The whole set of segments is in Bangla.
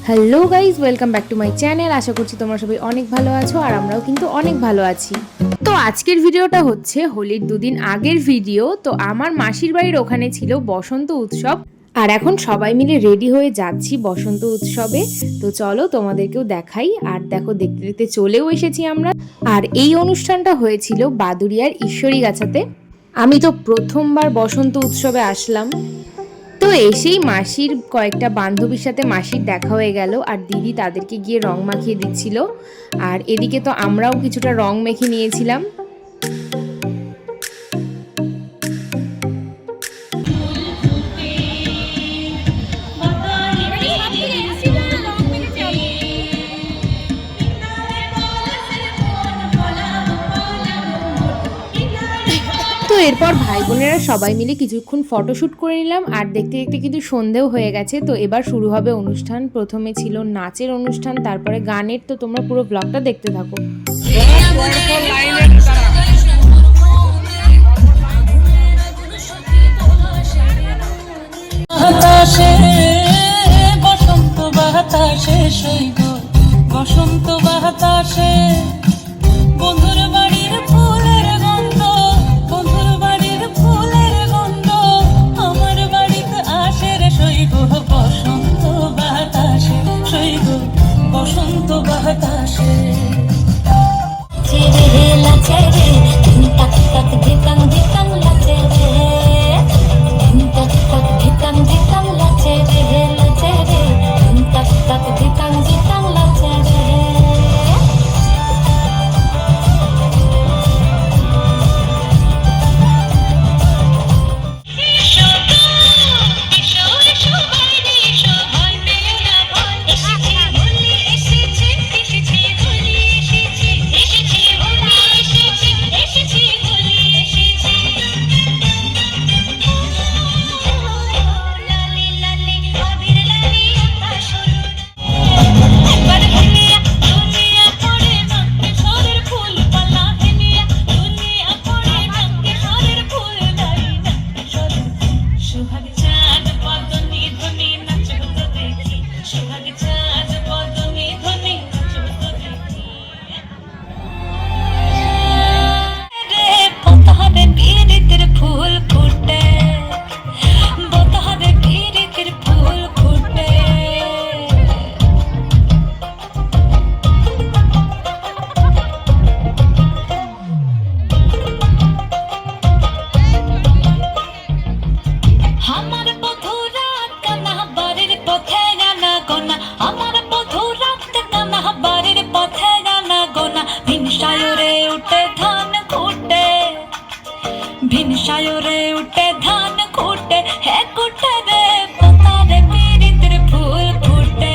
Hello guys, welcome back to my channel. আশা করছি তোমরা সবাই অনেক ভালো আছো, আর আমরাও কিন্তু অনেক ভালো আছি। তো আজকের ভিডিওটা হচ্ছে হোলির দুদিন আগের ভিডিও। তো আমার মাসির বাড়ির ওখানে ছিল বসন্ত উৎসব, আর এখন সবাই মিলে রেডি হয়ে যাচ্ছি বসন্ত উৎসবে। তো চলো তোমাদেরকেও দেখাই। আর দেখো, দেখতে দেখতে চলেও এসেছি আমরা। আর এই অনুষ্ঠানটা হয়েছিল বাদুড়িয়ার ঈশ্বরীগাছাতে। আমি তো প্রথমবার বসন্ত উৎসবে আসলাম। তো এসেই মাসির কয়েকটা বান্ধবীর সাথে মাসির দেখা হয়ে গেল, আর দিদি তাদেরকে গিয়ে রং মাখিয়ে দিচ্ছিল। আর এদিকে তো আমরাও কিছুটা রং মেখে নিয়েছিলাম। তো এরপর ভাই বোনেরা সবাই মিলে কিছুক্ষণ ফটোশ্যুট করে নিলাম, আর দেখতে দেখতে কিন্তু সন্ধেও হয়ে গেছে। তো এবার শুরু হবে অনুষ্ঠান। প্রথমে ছিল নাচের অনুষ্ঠান, তারপরে গানের। তো তোমরা পুরো ব্লগটা দেখতে থাকো। বসন্ত বাতাসে সৈব বসন্ত বাতাসে বন্ধুর বাড়ির ফুলের গন্ধ, বন্ধুর বাড়ির ফুলের গন্ধ আমার বাড়িতে আসে রে সৈব বসন্ত বাতাসে সৈব বসন্ত বাতাসে ছেড়ে লাচে রে টাক টাক ধিতাং ধিতাং লাচে রে টাক টাক ধিতাং ধিতাং লাচে রে লাচে রে টাক টাক ধিতাং ধিতাং লাচে রে ভিনসায়রে উঠে ধান খুঁটে হে কুটে রে পাতারে পিরিতের ফুল ফুটে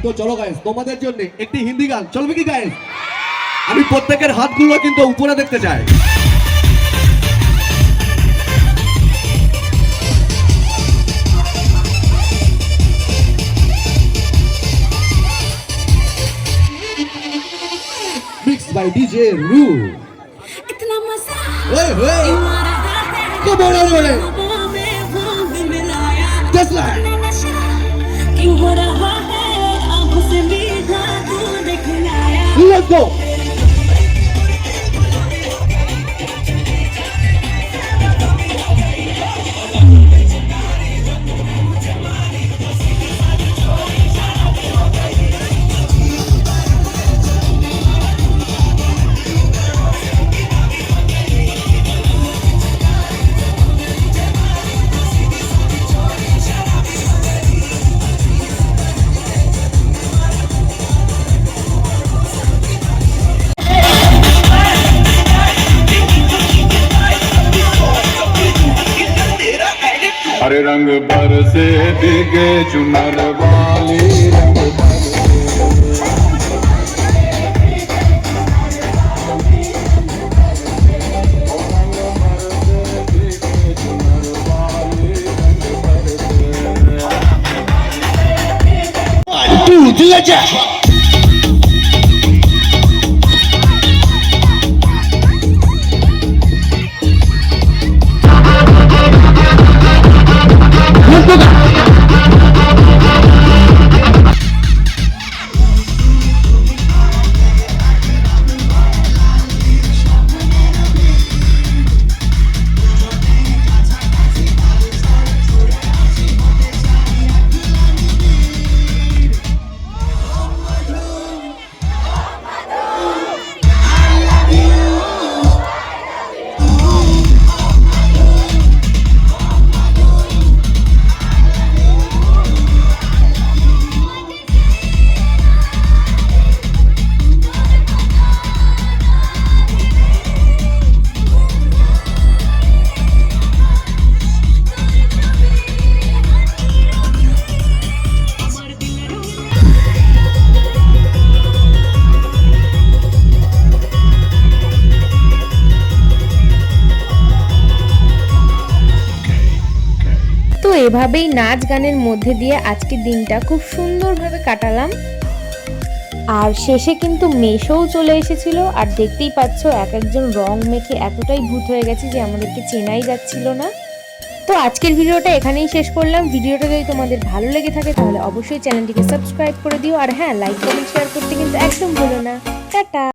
তো চলো গাইস, তোমাদের জন্য একটি হিন্দি গান চলবে কি গাইস? আমি প্রত্যেকের হাতগুলো কিন্তু উপরে দেখতে চাই। Mixed by DJ Ru. Hey, hey. Come on, everybody. Just like. क्यों हो रहा है आंखों से मीठा तू दिखलाया Let's go. हरे रंग बरसे भीगे चुनर वाली रंग बरसे তো এভাবেই নাচ গানের মধ্যে দিয়ে আজকের দিনটা খুব সুন্দরভাবে কাটালাম। আর শেষে কিন্তু মেশোও চলে এসেছিল, আর দেখতেই পাচ্ছ এক একজন রং মেখে এতটাই ভূত হয়ে গেছে যে আমাদেরকে চেনাই যাচ্ছিল না। তো আজকের ভিডিওটা এখানেই শেষ করলাম। ভিডিওটা যদি তোমাদের ভালো লেগে থাকে তাহলে অবশ্যই চ্যানেলটিকে সাবস্ক্রাইব করে দিও, আর হ্যাঁ, লাইক কমেন্ট শেয়ার করতে কিন্তু একদম ভুলো না। টাটা।